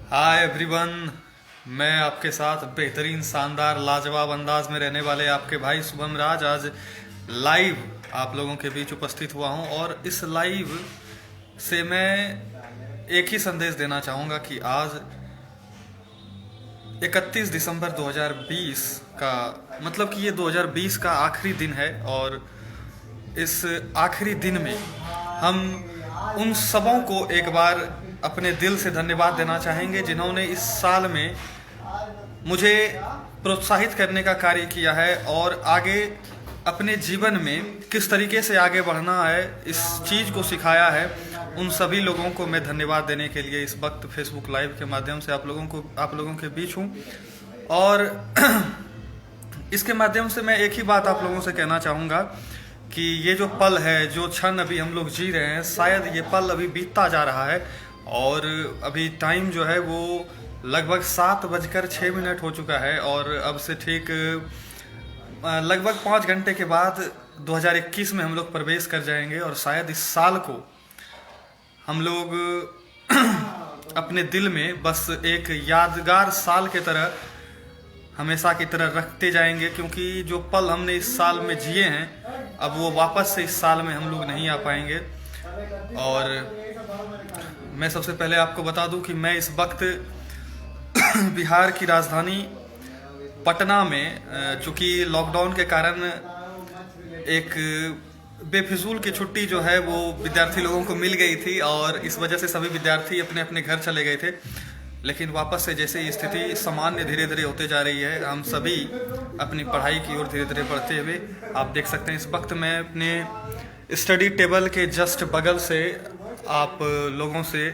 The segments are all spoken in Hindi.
Hi everyone. मैं आपके साथ बेहतरीन शानदार लाजवाब अंदाज में रहने वाले आपके भाई शुभम राज आज लाइव आप लोगों के बीच उपस्थित हुआ हूं और इस लाइव से मैं एक ही संदेश देना चाहूँगा कि आज 31 दिसंबर 2020 का मतलब कि ये 2020 का आखिरी दिन है और इस आखिरी दिन में हम उन सबों को एक बार अपने दिल से धन्यवाद देना चाहेंगे जिन्होंने इस साल में मुझे प्रोत्साहित करने का कार्य किया है और आगे अपने जीवन में किस तरीके से आगे बढ़ना है इस चीज़ को सिखाया है। उन सभी लोगों को मैं धन्यवाद देने के लिए इस वक्त फेसबुक लाइव के माध्यम से आप लोगों के बीच हूँ और इसके माध्यम से मैं एक ही बात आप लोगों से कहना चाहूँगा कि ये जो पल है, जो क्षण अभी हम लोग जी रहे हैं, शायद ये पल अभी बीतता जा रहा है और अभी टाइम जो है वो लगभग 7:06 हो चुका है और अब से ठीक लगभग 5 घंटे के बाद 2021 में हम लोग प्रवेश कर जाएंगे और शायद इस साल को हम लोग अपने दिल में बस एक यादगार साल के तरह हमेशा की तरह रखते जाएंगे, क्योंकि जो पल हमने इस साल में जिए हैं अब वो वापस से इस साल में हम लोग नहीं आ पाएंगे। और मैं सबसे पहले आपको बता दूं कि मैं इस वक्त बिहार की राजधानी पटना में चूँकि लॉकडाउन के कारण एक बेफिजूल की छुट्टी जो है वो विद्यार्थी लोगों को मिल गई थी और इस वजह से सभी विद्यार्थी अपने अपने घर चले गए थे, लेकिन वापस से जैसे ही स्थिति सामान्य धीरे धीरे होते जा रही है हम सभी अपनी पढ़ाई की ओर धीरे धीरे बढ़ते हुए आप देख सकते हैं इस वक्त मैं अपने स्टडी टेबल के जस्ट बगल से आप लोगों से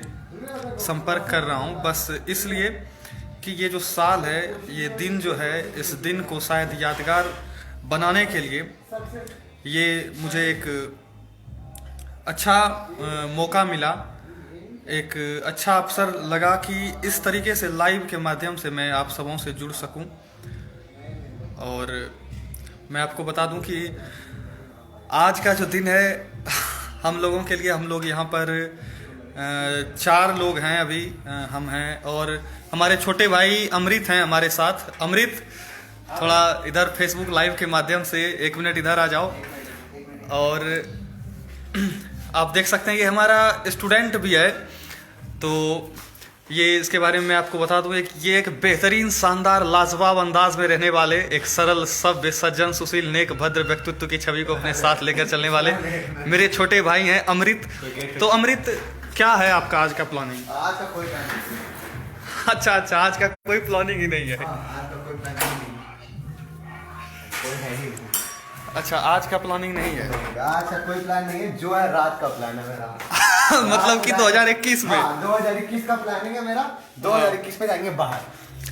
संपर्क कर रहा हूं, बस इसलिए कि ये जो साल है, ये दिन जो है, इस दिन को शायद यादगार बनाने के लिए ये मुझे एक अच्छा मौका मिला, एक अच्छा अवसर लगा कि इस तरीके से लाइव के माध्यम से मैं आप सबों से जुड़ सकूं। और मैं आपको बता दूं कि आज का जो दिन है हम लोगों के लिए, हम लोग यहाँ पर 4 लोग हैं अभी, हम हैं और हमारे छोटे भाई अमृत हैं हमारे साथ। अमृत थोड़ा इधर फेसबुक लाइव के माध्यम से 1 मिनट इधर आ जाओ। और आप देख सकते हैं ये हमारा स्टूडेंट भी है, तो ये इसके बारे में मैं आपको बता दूं ये एक बेहतरीन शानदार लाजवाब अंदाज में रहने वाले, एक सरल सभ्य सज्जन सुशील नेक भद्र व्यक्तित्व की छवि को अपने साथ लेकर चलने वाले मेरे छोटे भाई हैं अमृत। तो अमृत, क्या है आपका आज का प्लानिंग? आज का कोई प्लानिंग नहीं। अच्छा, आज का कोई प्लानिंग ही नहीं है। आज का कोई प्लानिंग नहीं, कोई है ही नहीं। अच्छा, आज का प्लानिंग नहीं है। आज का कोई प्लान नहीं है, जो है रात का प्लान है मेरा। मतलब कि 2021 में? हाँ, 2021 का प्लानिंग है मेरा। 2021 में जाएंगे बाहर।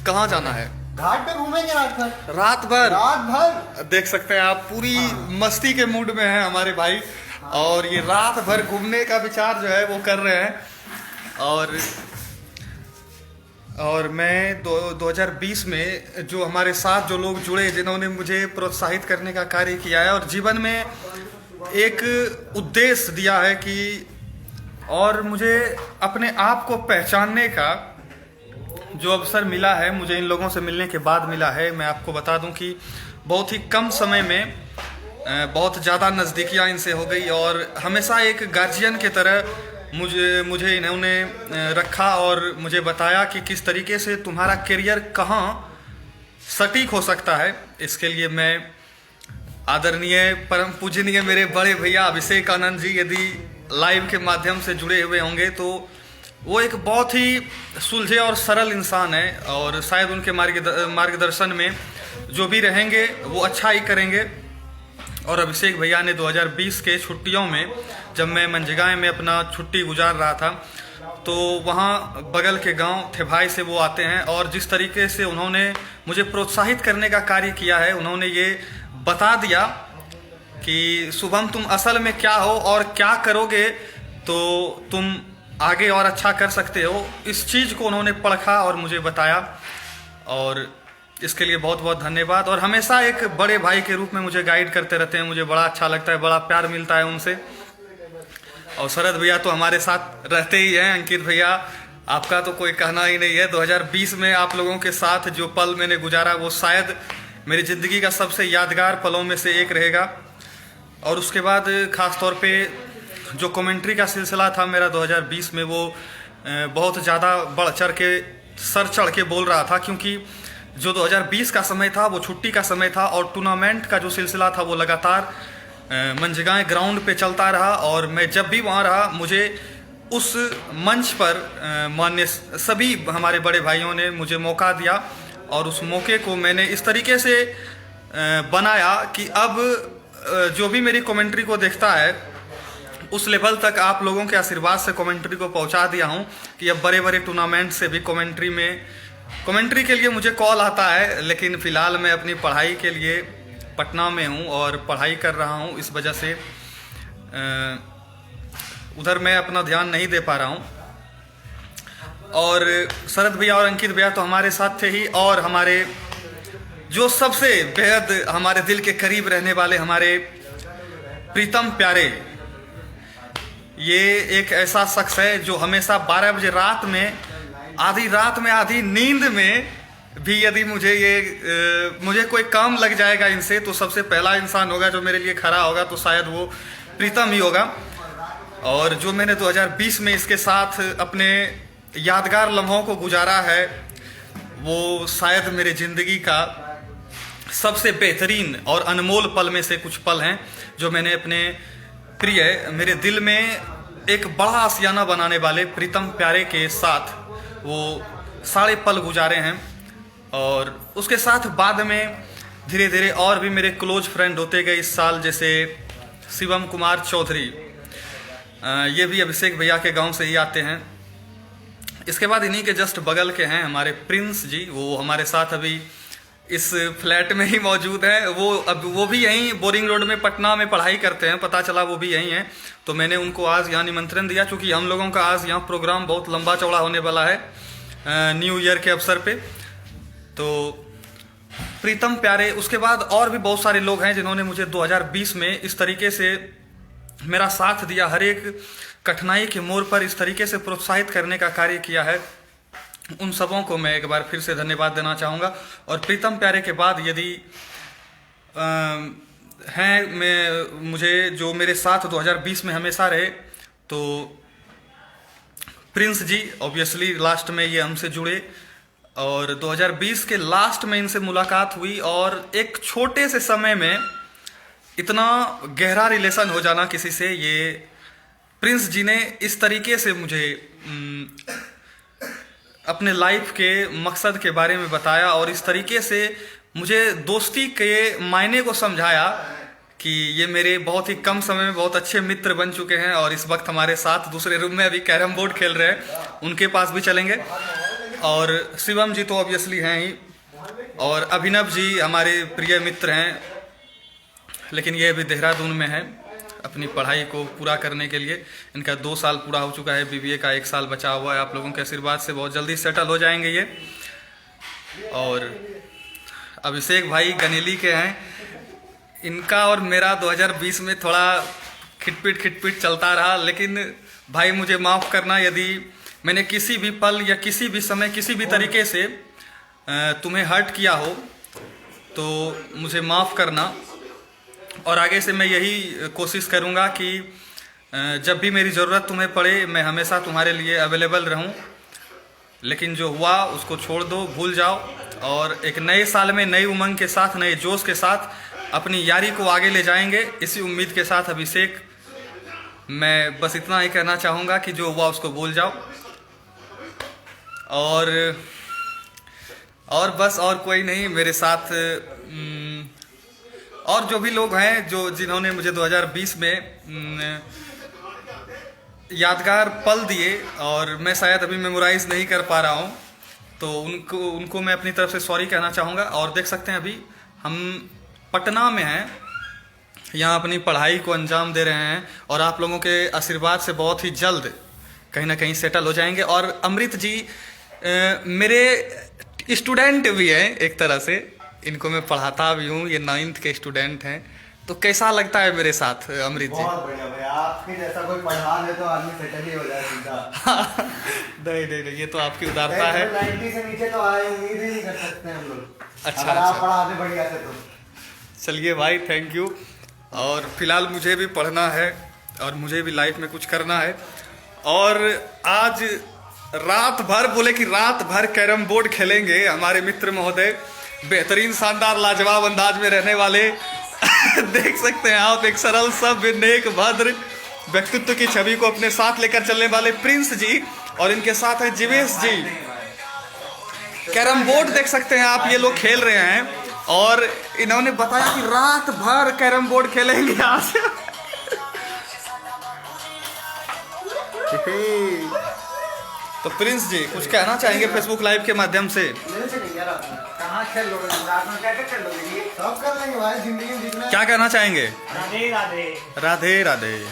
कहाँ जाना है? घाट पे घूमेंगे रात भर। रात भर देख सकते हैं आप, पूरी मस्ती के मूड में है हमारे भाई और ये रात भर घूमने का विचार जो है वो कर रहे हैं। और मैं 2020 में जो हमारे साथ जो लोग जुड़े, जिन्होंने मुझे प्रोत्साहित करने का कार्य किया है और जीवन में एक उद्देश्य दिया है कि और मुझे अपने आप को पहचानने का जो अवसर मिला है, मुझे इन लोगों से मिलने के बाद मिला है। मैं आपको बता दूं कि बहुत ही कम समय में बहुत ज़्यादा नज़दीकियाँ इनसे हो गई और हमेशा एक गार्जियन की तरह मुझे इन्होंने रखा और मुझे बताया कि किस तरीके से तुम्हारा करियर कहाँ सटीक हो सकता है। इसके लिए मैं आदरणीय परम पूजनीय मेरे बड़े भैया अभिषेक आनंद जी यदि लाइव के माध्यम से जुड़े हुए होंगे तो वो एक बहुत ही सुलझे और सरल इंसान है और शायद उनके मार्गदर्शन में जो भी रहेंगे वो अच्छा ही करेंगे। और अभिषेक भैया ने 2020 के छुट्टियों में जब मैं मंझगांव में अपना छुट्टी गुजार रहा था तो वहाँ बगल के गांव थेभाई से वो आते हैं और जिस तरीके से उन्होंने मुझे प्रोत्साहित करने का कार्य किया है, उन्होंने ये बता दिया कि शुभम तुम असल में क्या हो और क्या करोगे तो तुम आगे और अच्छा कर सकते हो। इस चीज़ को उन्होंने परखा और मुझे बताया और इसके लिए बहुत बहुत धन्यवाद। और हमेशा एक बड़े भाई के रूप में मुझे गाइड करते रहते हैं, मुझे बड़ा अच्छा लगता है, बड़ा प्यार मिलता है उनसे। और शरद भैया तो हमारे साथ रहते ही हैं, अंकित भैया आपका तो कोई कहना ही नहीं है। 2020 में आप लोगों के साथ जो पल मैंने गुजारा वो शायद मेरी ज़िंदगी का सबसे यादगार पलों में से एक रहेगा। और उसके बाद ख़ास तौर पे जो कमेंट्री का सिलसिला था मेरा 2020 में, वो बहुत ज़्यादा बढ़ चढ़ के सर चढ़ के बोल रहा था, क्योंकि जो 2020 का समय था वो छुट्टी का समय था और टूर्नामेंट का जो सिलसिला था वो लगातार मंझगांव ग्राउंड पे चलता रहा। और मैं जब भी वहाँ रहा, मुझे उस मंच पर मान्य सभी हमारे बड़े भाइयों ने मुझे मौका दिया और उस मौके को मैंने इस तरीके से बनाया कि अब जो भी मेरी कमेंट्री को देखता है उस लेवल तक आप लोगों के आशीर्वाद से कमेंट्री को पहुंचा दिया हूं कि अब बड़े बड़े टूर्नामेंट से भी कमेंट्री के लिए मुझे कॉल आता है। लेकिन फ़िलहाल मैं अपनी पढ़ाई के लिए पटना में हूं और पढ़ाई कर रहा हूं, इस वजह से उधर मैं अपना ध्यान नहीं दे पा रहा हूं। और शरद भैया और अंकित भैया तो हमारे साथ थे ही, और हमारे जो सबसे बेहद हमारे दिल के करीब रहने वाले हमारे प्रीतम प्यारे, ये एक ऐसा शख्स है जो हमेशा 12 बजे रात में, आधी रात में, आधी नींद में भी यदि मुझे कोई काम लग जाएगा इनसे, तो सबसे पहला इंसान होगा जो मेरे लिए खड़ा होगा, तो शायद वो प्रीतम ही होगा। और जो मैंने 2020 में इसके साथ अपने यादगार लम्हों को गुजारा है, वो शायद मेरे ज़िंदगी का सबसे बेहतरीन और अनमोल पल में से कुछ पल हैं, जो मैंने अपने प्रिय, मेरे दिल में एक बड़ा आशियाना बनाने वाले प्रीतम प्यारे के साथ वो सारे पल गुजारे हैं। और उसके साथ बाद में धीरे धीरे और भी मेरे क्लोज फ्रेंड होते गए इस साल, जैसे शिवम कुमार चौधरी, ये भी अभिषेक भैया के गांव से ही आते हैं। इसके बाद इन्हीं के जस्ट बगल के हैं हमारे प्रिंस जी, वो हमारे साथ अभी इस फ्लैट में ही मौजूद है। वो भी यहीं बोरिंग रोड में पटना में पढ़ाई करते हैं, पता चला वो भी यहीं हैं। तो मैंने उनको आज यहाँ निमंत्रण दिया, क्योंकि हम लोगों का आज यहाँ प्रोग्राम बहुत लंबा चौड़ा होने वाला है न्यू ईयर के अवसर पे। तो प्रीतम प्यारे, उसके बाद और भी बहुत सारे लोग हैं जिन्होंने मुझे 2020 में इस तरीके से मेरा साथ दिया, हर एक कठिनाई के मोड़ पर इस तरीके से प्रोत्साहित करने का कार्य किया है। उन सबों को मैं एक बार फिर से धन्यवाद देना चाहूँगा। और प्रीतम प्यारे के बाद यदि मुझे जो मेरे साथ 2020 में हमेशा रहे, तो प्रिंस जी ऑब्वियसली लास्ट में ये हमसे जुड़े, और 2020 के लास्ट में इनसे मुलाकात हुई, और एक छोटे से समय में इतना गहरा रिलेशन हो जाना किसी से, ये प्रिंस जी ने इस तरीके से मुझे अपने लाइफ के मकसद के बारे में बताया और इस तरीके से मुझे दोस्ती के मायने को समझाया कि ये मेरे बहुत ही कम समय में बहुत अच्छे मित्र बन चुके हैं। और इस वक्त हमारे साथ दूसरे रूम में अभी कैरम बोर्ड खेल रहे हैं, उनके पास भी चलेंगे। और शिवम जी तो ऑब्वियसली हैं ही, और अभिनव जी हमारे प्रिय मित्र हैं, लेकिन ये अभी देहरादून में है अपनी पढ़ाई को पूरा करने के लिए। इनका 2 साल पूरा हो चुका है, बीबीए का 1 साल बचा हुआ है। आप लोगों के आशीर्वाद से बहुत जल्दी सेटल हो जाएंगे ये। और अभिषेक भाई गनेली के हैं, इनका और मेरा 2020 में थोड़ा खिटपिट चलता रहा। लेकिन भाई मुझे माफ़ करना यदि मैंने किसी भी पल या किसी भी समय किसी भी तरीके से तुम्हें हर्ट किया हो, तो मुझे माफ़ करना। और आगे से मैं यही कोशिश करूँगा कि जब भी मेरी ज़रूरत तुम्हें पड़े, मैं हमेशा तुम्हारे लिए अवेलेबल रहूँ। लेकिन जो हुआ उसको छोड़ दो, भूल जाओ, और एक नए साल में नई उमंग के साथ, नए जोश के साथ अपनी यारी को आगे ले जाएंगे। इसी उम्मीद के साथ अभिषेक, मैं बस इतना ही कहना चाहूँगा कि जो हुआ उसको भूल जाओ। और बस, और कोई नहीं मेरे साथ। और जो भी लोग हैं जिन्होंने मुझे 2020 में यादगार पल दिए और मैं शायद अभी मेमोराइज नहीं कर पा रहा हूँ, तो उनको मैं अपनी तरफ से सॉरी कहना चाहूँगा। और देख सकते हैं अभी हम पटना में हैं, यहाँ अपनी पढ़ाई को अंजाम दे रहे हैं, और आप लोगों के आशीर्वाद से बहुत ही जल्द कहीं ना कहीं सेटल हो जाएंगे। और अमृत जी मेरे स्टूडेंट भी हैं एक तरह से, इनको मैं पढ़ाता भी हूँ, ये 9th के स्टूडेंट हैं। तो कैसा लगता है मेरे साथ अमृत जी? बहुत बढ़िया भाई, आपके जैसा कोई पठान है तो आदमी सेटल ही हो जाए सीधा। नहीं नहीं नहीं, ये तो आपकी उदारता है। 90 से नीचे तो आए उम्मीद ही नहीं कर सकते हम लोग। अच्छा, अगर आप अच्छा। पढ़ाते बढ़िया से तो। चलिए भाई, थैंक यू। और फिलहाल मुझे भी पढ़ना है और मुझे भी लाइफ में कुछ करना है। और आज रात भर, बोले कि रात भर कैरम बोर्ड खेलेंगे हमारे मित्र महोदय, बेहतरीन शानदार लाजवाब अंदाज में रहने वाले। देख सकते हैं आप, एक सरल सभ्य नेक भद्र व्यक्तित्व की छवि को अपने साथ लेकर चलने वाले प्रिंस जी, और इनके साथ है जीवेश जी। कैरम बोर्ड देख सकते हैं आप, ये लोग खेल रहे हैं और इन्होंने बताया कि रात भर कैरम बोर्ड खेलेंगे आज। तो प्रिंस जी कुछ कहना चाहेंगे फेसबुक लाइव के माध्यम से? कहाँ खेल लोगे रात में, क्या क्या खेल लोगे? सब कर लेंगे भाई, जिंदगी में जीतना है। क्या कहना चाहेंगे? राधे राधे। राधे राधे।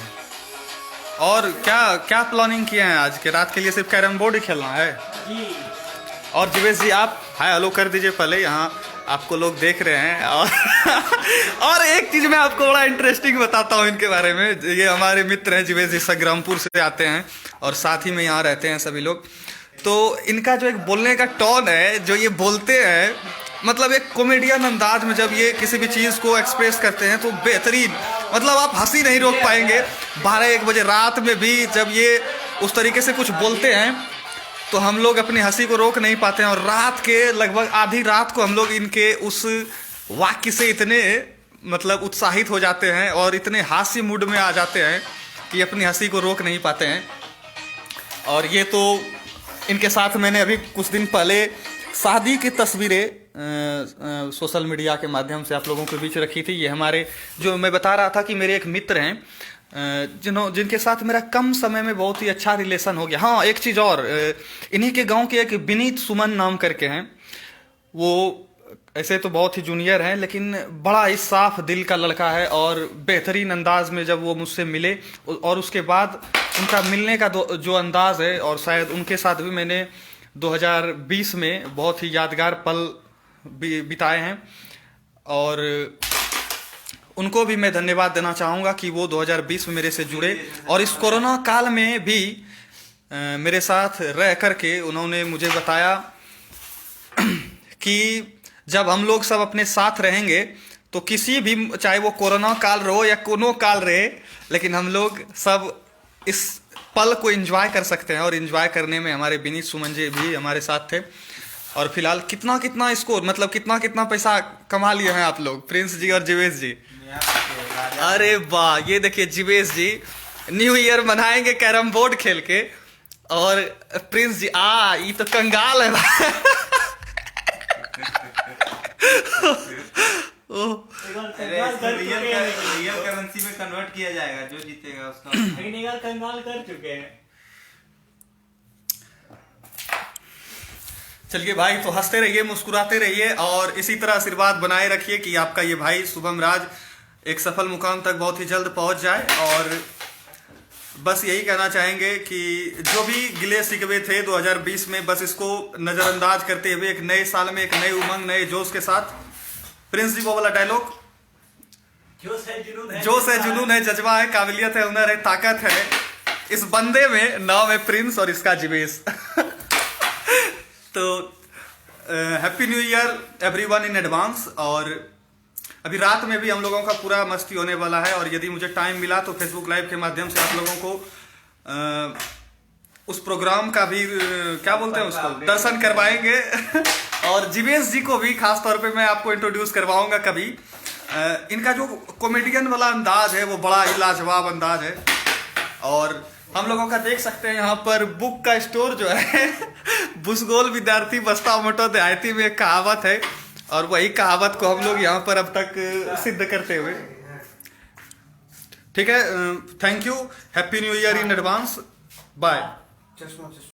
और क्या क्या प्लानिंग किए हैं आज के रात के लिए? सिर्फ कैरम बोर्ड ही खेलना है जी। और जीवेश जी आप हाय हेलो कर दीजिए पहले, यहाँ आपको लोग देख रहे हैं। और एक चीज मैं आपको बड़ा इंटरेस्टिंग बताता हूँ इनके बारे में। ये हमारे मित्र हैं जीवेश जी, संग्रामपुर से आते हैं और साथ ही में यहाँ रहते हैं सभी लोग। तो इनका जो एक बोलने का टोन है, जो ये बोलते हैं, मतलब एक कॉमेडियन अंदाज में जब ये किसी भी चीज़ को एक्सप्रेस करते हैं तो बेहतरीन, मतलब आप हंसी नहीं रोक पाएंगे। 12-1 बजे रात में भी जब ये उस तरीके से कुछ बोलते हैं तो हम लोग अपनी हंसी को रोक नहीं पाते हैं। और रात के लगभग आधी रात को हम लोग इनके उस वाक्य से इतने मतलब उत्साहित हो जाते हैं और इतने हास्य मूड में आ जाते हैं कि अपनी हंसी को रोक नहीं पाते हैं। और ये तो इनके साथ मैंने अभी कुछ दिन पहले शादी की तस्वीरें सोशल मीडिया के माध्यम से आप लोगों के बीच रखी थी। ये हमारे, जो मैं बता रहा था कि मेरे एक मित्र हैं जिनके साथ मेरा कम समय में बहुत ही अच्छा रिलेशन हो गया। हाँ, एक चीज़ और, इन्हीं के गांव के एक विनीत सुमन नाम करके हैं। वो ऐसे तो बहुत ही जूनियर हैं लेकिन बड़ा ही साफ दिल का लड़का है और बेहतरीन अंदाज में जब वो मुझसे मिले और उसके बाद उनका मिलने का जो अंदाज है, और शायद उनके साथ भी मैंने 2020 में बहुत ही यादगार पल बिताए हैं। और उनको भी मैं धन्यवाद देना चाहूँगा कि वो 2020 में मेरे से जुड़े और इस कोरोना काल में भी मेरे साथ रह करके उन्होंने मुझे बताया कि जब हम लोग सब अपने साथ रहेंगे तो किसी भी, चाहे वो कोरोना काल रहो या कोनो काल रहे, लेकिन हम लोग सब इस पल को एंजॉय कर सकते हैं। और एंजॉय करने में हमारे विनीत सुमन जी भी हमारे साथ थे। और फिलहाल कितना कितना स्कोर, मतलब कितना कितना पैसा कमा लिए हैं आप लोग, प्रिंस जी और जीवेश जी? अरे वाह, ये देखिए जीवेश जी न्यू ईयर मनाएंगे कैरम बोर्ड खेल के, और प्रिंस जी ये तो कंगाल है। रियल करेंसी में कन्वर्ट किया जाएगा, जो जीतेगा उसका। कंगाल कर चुके हैं। चलिए भाई, तो हंसते रहिए, मुस्कुराते रहिए और इसी तरह आशीर्वाद बनाए रखिए कि आपका ये भाई शुभम राज एक सफल मुकाम तक बहुत ही जल्द पहुंच जाए। और बस यही कहना चाहेंगे कि जो भी गिले शिकवे थे 2020 में, बस इसको नज़रअंदाज करते हुए एक नए साल में एक नए उमंग, नए जोश के साथ, प्रिंस जी वो वाला डायलॉग, जोश है जुनून है जज्बा है काबिलियत है हुनर है ताकत है, इस बंदे में नाम है प्रिंस और इसका जीवेश। तो happy new year everyone in advance. और अभी रात में भी हम लोगों का पूरा मस्ती होने वाला है और यदि मुझे टाइम मिला तो फेसबुक लाइव के माध्यम से आप लोगों को उस प्रोग्राम का भी क्या बोलते हैं उसको, दर्शन करवाएंगे। और जीवेश जी को भी खास तौर पे मैं आपको इंट्रोड्यूस करवाऊंगा कभी। इनका जो कॉमेडियन वाला अंदाज है वो बड़ा ही लाजवाब अंदाज है। और हम लोगों का देख सकते हैं यहाँ पर बुक का स्टोर जो है, भूसगोल विद्यार्थी बस्ता मोटो देहाती में एक कहावत है और वही कहावत को हम लोग यहाँ पर अब तक सिद्ध करते हुए, ठीक है। Thank you, happy new year in advance, bye.